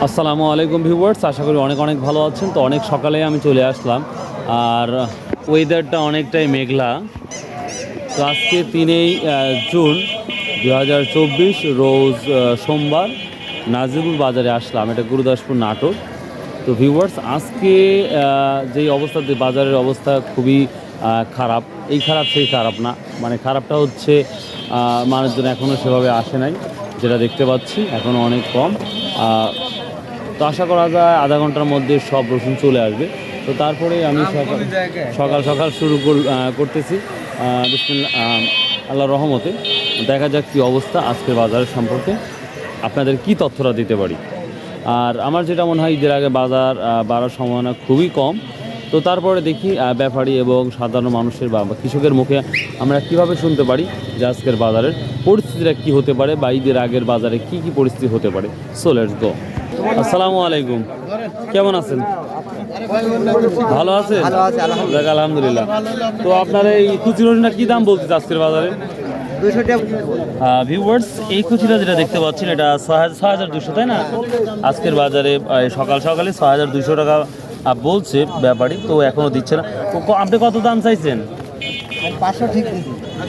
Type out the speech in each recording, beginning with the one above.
আসসালামু আলাইকুম ভিউয়ার্স, আশা করি অনেক অনেক ভালো আছেন। তো অনেক সকালে আমি চলে আসলাম, আর ওয়েদারটা অনেকটাই মেঘলা। তো আজকে 3 জুন 2024 রোজ সোমবার নাজিরপুর বাজারে আসলাম। এটা গুরুদাসপুর নাটোর। তো ভিউয়ার্স, আজকে যেই অবস্থাতে বাজারের অবস্থা খুবই খারাপ। এই খারাপ সেই খারাপ না, মানে খারাপটা হচ্ছে মানুষজন এখনও সেভাবে আসে নাই, যেটা দেখতে পাচ্ছি এখনও অনেক কম। তো আশা করা যায় আধা ঘন্টার মধ্যে সব রসুন চলে আসবে। তো তারপরে আমি সকাল সকাল শুরু করতেছি বিসমিল্লাহ, আল্লাহর রহমতে। দেখা যাক কী অবস্থা আজকের বাজারের সম্পর্কে, আপনাদের কি তথ্যটা দিতে পারি। আর আমার যেটা মনে হয় ঈদের আগে বাজার বাড়ার সম্ভাবনা খুবই কম। তো তারপরে দেখি ব্যাপারী এবং সাধারণ মানুষের বা কৃষকের মুখে আমরা কিভাবে শুনতে পারি যে আজকের বাজারের পরিস্থিতিটা কী হতে পারে, বা ঈদের আগের বাজারে কি কি পরিস্থিতি হতে পারে। So let's go. আসসালামু আলাইকুম, কেমন আছেন? ভালো আছেন? দেখ আলহামদুলিল্লাহ। তো আপনার এই কুচি রসুনটা কী দাম বলতেছে আজকের বাজারে? ভিউয়ার্স, এই কুচিটা যেটা দেখতে পাচ্ছেন এটা 6,200, তাই না? আজকের বাজারে সকাল সকালে 6,200 টাকা বলছে ব্যাপারী, তো এখনও দিচ্ছে না। আপনি কত দাম চাইছেন?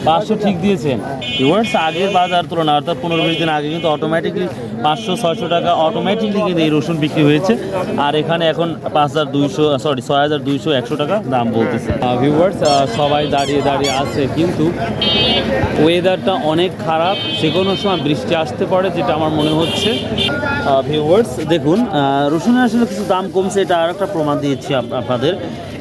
500 ঠিক দিয়েছেন। ভিউয়ার্স, আগের বাজার তুলনা অর্থাৎ 15-20 দিন আগে কিন্তু অটোমেটিকলি 500-600 টাকা অটোমেটিকলি কিন্তু এই রসুন বিক্রি হয়েছে। আর এখানে এখন 6,200 টাকা দাম বলতেছে। ভিউয়ার্স, সবাই দাঁড়িয়ে দাঁড়িয়ে আছে, কিন্তু ওয়েদারটা অনেক খারাপ। যে কোনো সময় বৃষ্টি আসতে পারে, যেটা আমার মনে হচ্ছে। ভিউয়ার্স দেখুন, রসুনের আসলে কিছু দাম কমছে, এটা আর একটা প্রমাণ দিয়েছি আপনাদের।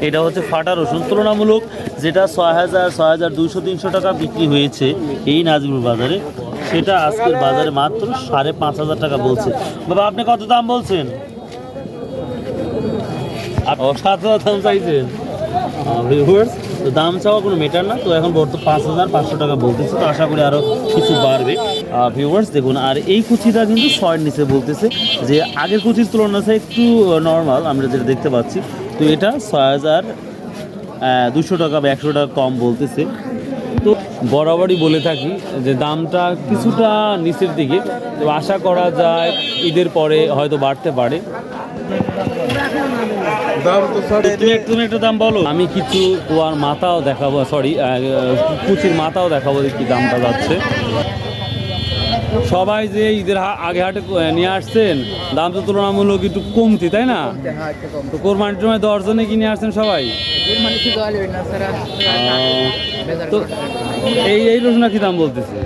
এটা হচ্ছে ফাটা রসুন, তুলনামূলক যেটা 6,200-300 টাকা বিক্রি হয়েছে এই নাজিরপুর বাজারে, সেটা আজকের বাজারে মাত্র 5,500 টাকা বলছে। বাবা, আপনি কত দাম বলছেন? 7,000 দাম চাইছেন। ভিউয়ার্স, তো দাম চাওয়া কোনো মেটার না। তো এখন বর্তমান 5,500 টাকা বলতেছে, তো আশা করি আরও কিছু বাড়বে। ভিউয়ার্স দেখুন, আর এই কুচিটা কিন্তু 6-এর নিচে বলতেছে, যে আগের কুচির তুলনায় একটু নর্মাল আমরা যেটা দেখতে পাচ্ছি। তো এটা 6,200 টাকা বা 100 টাকা কম বলতেছে। তো বরাবরই বলে থাকি যে দামটা কিছুটা নিচের দিকে, তো আশা করা যায় ঈদের পরে হয়তো বাড়তে পারে। তুমি একটা দাম বলো, আমি কিছু কুয়ার মাথাও দেখাবো, সরি কুচির মাথাও দেখাবো কি দামটা যাচ্ছে। সবাই যে ঈদের আগে হাটে নিয়ে আসছেন, দাম তো তুলনামূলক একটু কমতি, তাই না? তো কোরবানির সময় 10 জনে কিনে আসছেন সবাই। তো এই রসুন কি দাম বলতেছে?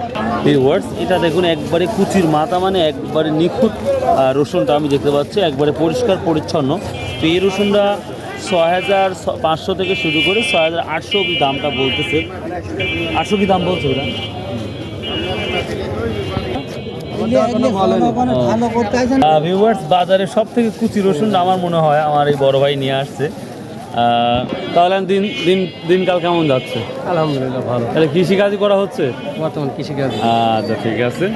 ভিউয়ার্স, এটা দেখুন একবারে কুচির মাথা, মানে একবারে নিখুঁত রসুনটা আমি দেখতে পাচ্ছি, একবারে পরিষ্কার পরিচ্ছন্ন। তো এই রসুনটা 6,500 থেকে শুরু করে 6,800 অব্দি দামটা বলতেছে। 800 কি দাম বলছে ওরা? ভিউয়ার্স, বাজারে সব থেকে কুচি রসুন আমার মনে হয় আমার এই বড় ভাই নিয়ে আসছে। তাহলে দিনকাল কেমন যাচ্ছে? আলহামদুলিল্লাহ ভালো। তাহলে কৃষিকাজই করা হচ্ছে বর্তমান কৃষিকাজ। আচ্ছা, ঠিক আছে।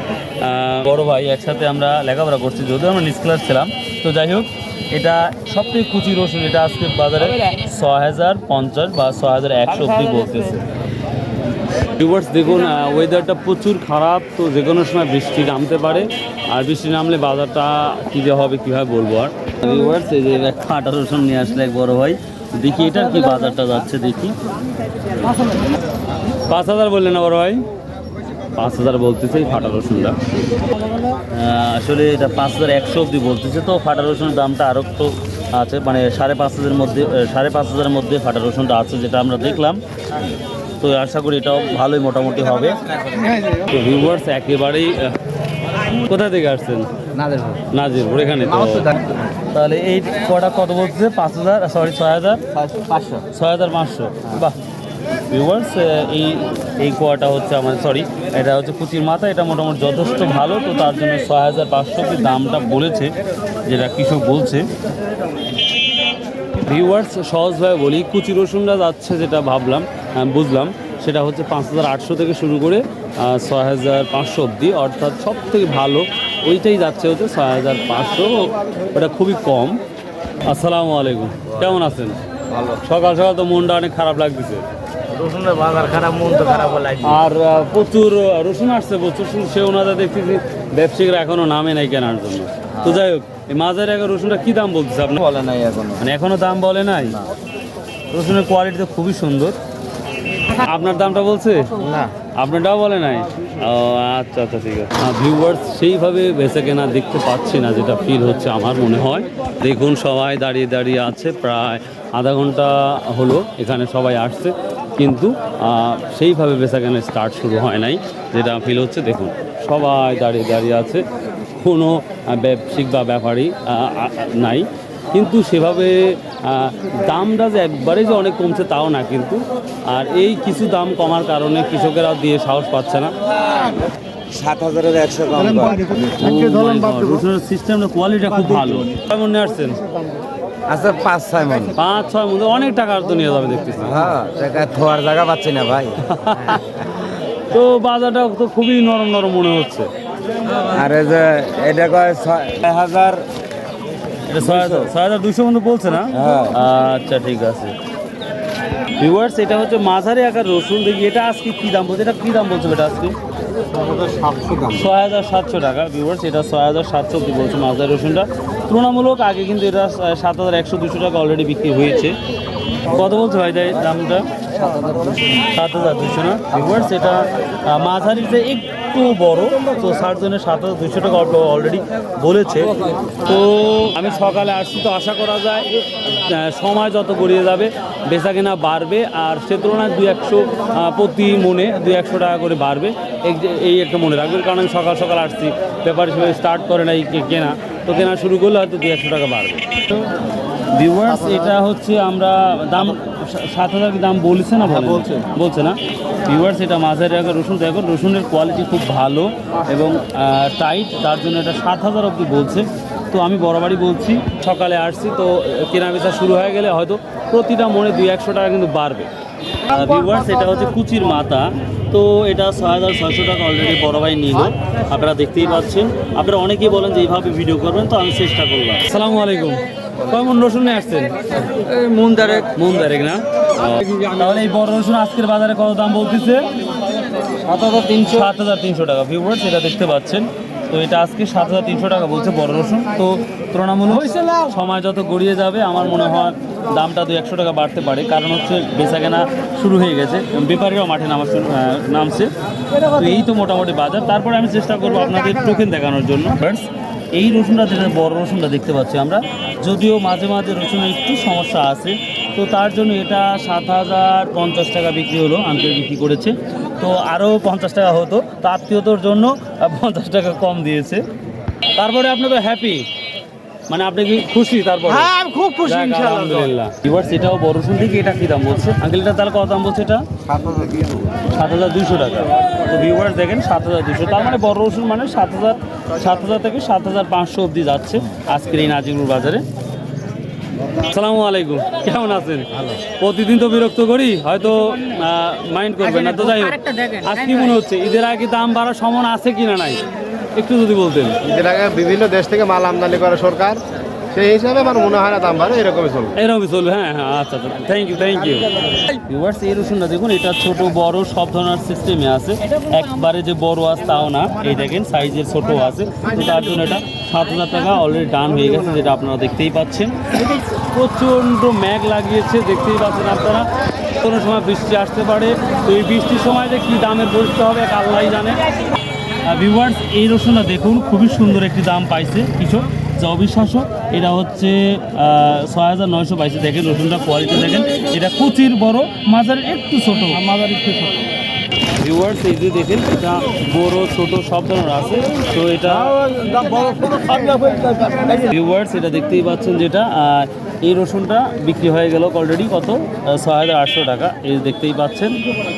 বড় ভাই একসাথে আমরা লেখাপড়া করছি, যদিও আমরা নিজ ক্লাস ছিলাম। তো যাই হোক, এটা সব থেকে কুচি রসুন, এটা আজকে বাজারে 6,050 বা 6,100 অব্দি বলতেছে। ভিউয়ার্স দেখুন, ওয়েদারটা প্রচুর খারাপ, তো যে কোনো সময় বৃষ্টি নামতে পারে। আর বৃষ্টি নামলে বাজারটা কী যে হবে কীভাবে বলবো। আর ভিউয়ার্স, এই যে ফাটা রসুন নিয়ে আসলে এক বড় ভাই, দেখি এটার কি বাজারটা যাচ্ছে দেখি। 5,000 বললেন না বড় ভাই? 5,000 বলতেছে এই ফাটা রসুনটা। আসলে এটা 5,100 অব্দি বলতেছে। তো ফাটা রসুনের দামটা আরও একটু আছে, মানে 5,500-এর মধ্যে, 5,500-এর মধ্যে ফাটা রসুনটা আছে, যেটা আমরা দেখলাম। তো আশা করি এটাও ভালোই মোটামুটি হবে। তো ভিউয়ার্স, একেবারেই কোথা থেকে আসছেন? নাজিরপুর, এখানে। তাহলে এই কটা কত বলছে? 5,000, সরি 6,500। বাহ। ভিউয়ার্স, এই কোয়াটা হচ্ছে আমাদের, সরি এটা হচ্ছে কুচির মাথা, এটা মোটামুটি যথেষ্ট ভালো। তো তার জন্য 6,500 দামটা বলেছে, যেটা কৃষক বলছে। ভিউয়ার্স, সহজভাবে বলি, কুচি রসুনটা যাচ্ছে, যেটা বুঝলাম সেটা হচ্ছে 5,800 থেকে শুরু করে 6,500 অব্দি, অর্থাৎ সব থেকে ভালো ওইটাই যাচ্ছে হচ্ছে 6,500। ওটা খুবই কম। আসসালামু আলাইকুম, কেমন আছেন? ভালো। সকাল সকাল তো মনটা অনেক খারাপ লাগতেছে। রসুনের বাজার খারাপ, মন তো খারাপ লাগে। আর প্রচুর রসুন আসছে, প্রচুর সেও না দেখতেছি, ব্যবসায়ীরা এখনো নামে নাই কেনার জন্য। তো যাই হোক, এই মাঝারি আকার রসুনটা কি দাম বলতেছে আপনার? বলে নাই এখন। মানে এখনো দাম বলে নাই? রসুনের কোয়ালিটি তো খুবই সুন্দর। আপনার দামটা বলছে? না, আপনারটাও বলে নাই? ও আচ্ছা আচ্ছা, ঠিক আছে। ভিউয়ার্স সেইভাবে বেচা কেনা দেখতে পাচ্ছি না, যেটা ফিল হচ্ছে আমার মনে হয়। দেখুন সবাই দাঁড়িয়ে দাঁড়িয়ে আছে, প্রায় আধা ঘন্টা হলো এখানে সবাই আসছে, কিন্তু সেইভাবে বেচা কেনা স্টার্ট শুরু হয় নাই, যেটা ফিল হচ্ছে। দেখুন সবাই দাঁড়িয়ে দাঁড়িয়ে আছে, কোনো ব্যবসায়িক বা ব্যাপারী নাই, কিন্তু সেভাবে দামটা যে একবারে যে অনেক কমছে তাও না কিন্তু। আর এই কিছু দাম কমার কারণে কৃষকেরা দিয়ে সাহস পাচ্ছে না। 7,100 কম। রসুনের সিস্টেমটা কোয়ালিটিটা খুব ভালো। কেমন নিয়ে আসছেন? আচ্ছা 5-6 মন। 5-6 মধ্যে অনেক টাকা তো নিয়ে যাবে দেখতেছি। হ্যাঁ, টাকা থোয়ার জায়গা পাচ্ছি না ভাই। তো বাজারটা তো খুবই নরম নরম মনে হচ্ছে। আর এই যে এটা কয় 6,000। এটা 6,200 মতো বলছে না? হ্যাঁ। আচ্ছা ঠিক আছে। ভিউয়ার্স, এটা হচ্ছে মাঝারি আকার রসুন। দেখি এটা আজকে কি দাম বলছে, এটা কি দাম বলছে এটা আজকে? 6,700 টাকা। ভিউয়ার্স, এটা 6,700 কি বলছে মাঝারি রসুনটা। তুলনামূলক আগে কিন্তু এটা 7,100-200 টাকা অলরেডি বিক্রি হয়েছে। কত বলছে ভাই দামটা? 7,200 না? ভিউয়ার্স, এটা মাঝারিতে একটু বড়, তো সার্জনের 7,200 টাকা অলরেডি বলেছে। তো আমি সকালে আসছি, তো আশা করা যায় সময় যত গড়িয়ে যাবে বেচা কেনা বাড়বে, আর সে তুলনায় 200 প্রতি মনে 200 টাকা করে বাড়বে। এই একটা মনে রাখবেন, কারণ আমি সকাল সকাল আসছি, পেপার হিসেবে স্টার্ট করে নাই কেনা, তো কেনা শুরু করলে হয়তো 200 টাকা বাড়বে। ভিউয়ার্স, এটা হচ্ছে আমরা দাম 7,000 দাম বলছে না? বলছে না? ভিউয়ার্স, এটা মাঝারি আকার রসুন। দেখো রসুনের কোয়ালিটি খুব ভালো এবং টাইট, তার জন্য এটা 7,000 অবধি বলছে। তো আমি বরাবরই বলছি, সকালে আসছি, তো কেনা বেচা শুরু হয়ে গেলে হয়তো প্রতিটা মনে 200 টাকা কিন্তু বাড়বে। ভিউয়ার্স, এটা হচ্ছে কুচির মাথা। তো এটা 6,600 টাকা অলরেডি বড় ভাই নিল, আপনারা দেখতেই পাচ্ছেন। আপনারা অনেকেই বলেন যে এইভাবে ভিডিও করবেন, তো আমি চেষ্টা করলাম। আসসালামু আলাইকুম। কেমন রসুন নিয়ে আসছেন? মন দারেক না? তাহলে এই বড় রসুন আজকের বাজারে কত দাম বলতেছে? 7,300 টাকা। ভিউয়ার্স, এটা দেখতে পাচ্ছেন। তো এটা আজকে 7,300 টাকা বলছে বড় রসুন। তো তুলনামূলক সময় যত গড়িয়ে যাবে আমার মনে হয় দামটা 200 টাকা বাড়তে পারে, কারণ হচ্ছে বেচা কেনা শুরু হয়ে গেছে, ব্যাপারীরাও মাঠে নামছে। তো এই তো মোটামুটি বাজার। তারপরে আমি চেষ্টা করবো আপনাদের টোকেন দেখানোর জন্য। এই রসুনটা, যেটা বড় রসুনটা দেখতে পাচ্ছি আমরা, যদিও মাঝে মাঝে রসুনের একটু সমস্যা আছে, তো তার জন্য এটা 7,050 টাকা বিক্রি হলো, আঙ্কেল বিক্রি করেছে। তো আরও 50 টাকা হতো, তো আত্মীয়তার জন্য 50 টাকা কম দিয়েছে। তারপরে আপনি তো হ্যাপি, মানে আপনি কি খুশি? তারপরে আমি খুব খুশি ইনশাআল্লাহ। আলহামদুলিল্লাহ। ভিউয়ার্স, এটাও বড় রসুন থেকে, এটা কি দাম বলছে আঙ্কেল? এটা তাহলে কত দাম বলছে? এটা 7,200 টাকা। তো ভিউয়ার্স দেখেন 7,200, তার মানে বড় রসুন মানে 7,000 থেকে 7,500 অবধি যাচ্ছে আজকের এই নাজিরপুর বাজারে। আসসালামু আলাইকুম, কেমন আছেন? প্রতিদিন তো বিরক্ত করি, হয়তো মাইন্ড করবেন না, তো যাই হোক, আজ কি মনে হচ্ছে ঈদের আগে দাম বাড়ার সম্ভাবনা আছে কিনা নাই একটু যদি বলতেন। ঈদের আগে বিভিন্ন দেশ থেকে মাল আমদানি করে সরকার, সেই হিসাবে আমার মনে হয় না দাম বাড়ে, এরকমই চলবে। এরকমই চলবে। হ্যাঁ হ্যাঁ, আচ্ছা আচ্ছা, থ্যাংক ইউ। ভিউয়ার্স, এই রসুনটা দেখুন, এটা ছোট বড় সব ধরনের সিস্টেমে আছে, একবারে যে বড় আছে তাও না, এই দেখেন সাইজের ছোট আছে। তো তার জন্য এটা 7,000 টাকা অলরেডি ডান হয়ে গেছে, যেটা আপনারা দেখতেই পাচ্ছেন। প্রচণ্ড ম্যাগ লাগিয়েছে, দেখতেই পাচ্ছেন আপনারা। কোনো সময় বৃষ্টি আসতে পারে, তো এই বৃষ্টির সময় যে কী দামের পরিস্থিতি হবে এক আল্লাহই জানে। ভিউয়ার্স, এই রসুনটা দেখুন, খুবই সুন্দর একটি দাম পাইছে কিছু, যা অবিশ্বাস্য। এটা হচ্ছে 6,900 পাইছে। দেখেন রসুনটা কোয়ালিটি দেখেন, এটা কুচির বড়, মাঝারি একটু ছোট, মাঝারি একটু ছোট। ভিউয়ার্স, এই যে দেখেন, এটা বড় ছোট সব ধরনের আছে। তো এটা ভিউয়ার্স, এটা দেখতেই পাচ্ছেন যেটা, আর এই রসুনটা বিক্রি হয়ে গেল অলরেডি কত? 6,800 টাকা। এই দেখতেই পাচ্ছেন,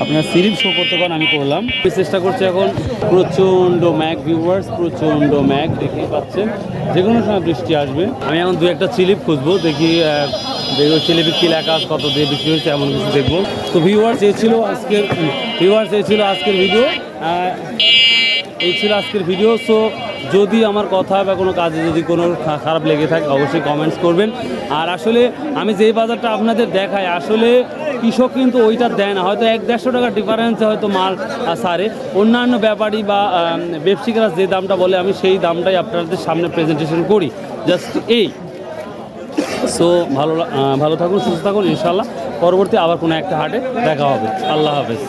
আপনার সিরিপ শো করতে পারেন, আমি করলাম। আমি চেষ্টা করছি এখন। প্রচণ্ড ম্যাগ ভিউয়ার্স, প্রচণ্ড ম্যাগ দেখতেই পাচ্ছেন, যে কোনো সময় বৃষ্টি আসবে। আমি এখন 2-1টা চিলিপ খুঁজবো, দেখি চিলিপি কি লেখা আছে, কত দিয়ে বিক্রি হয়েছে, এমন কিছু দেখবো। তো ভিউয়ার্স, এই ছিল আজকের ভিডিও। এই ছিল আজকের ভিডিও। সো যদি আমার কথা বা কোনো কাজে যদি কোনো খারাপ লেগে থাকে অবশ্যই কমেন্টস করবেন। আর আসলে আমি যেই বাজারটা আপনাদের দেখাই, আসলে কৃষক কিন্তু ওইটা দেয় না, হয়তো 100-150 টাকা ডিফারেন্সে হয়তো মাল সারে। অন্যান্য ব্যাপারী বা ব্যবসায়িকরা যে দামটা বলে আমি সেই দামটাই আপনাদের সামনে প্রেজেন্টেশন করি, জাস্ট এই। সো ভালো থাকুন, সুস্থ থাকুন, ইনশাল্লাহ পরবর্তী আবার কোনো একটা হাটে দেখা হবে। আল্লাহ হাফেজ।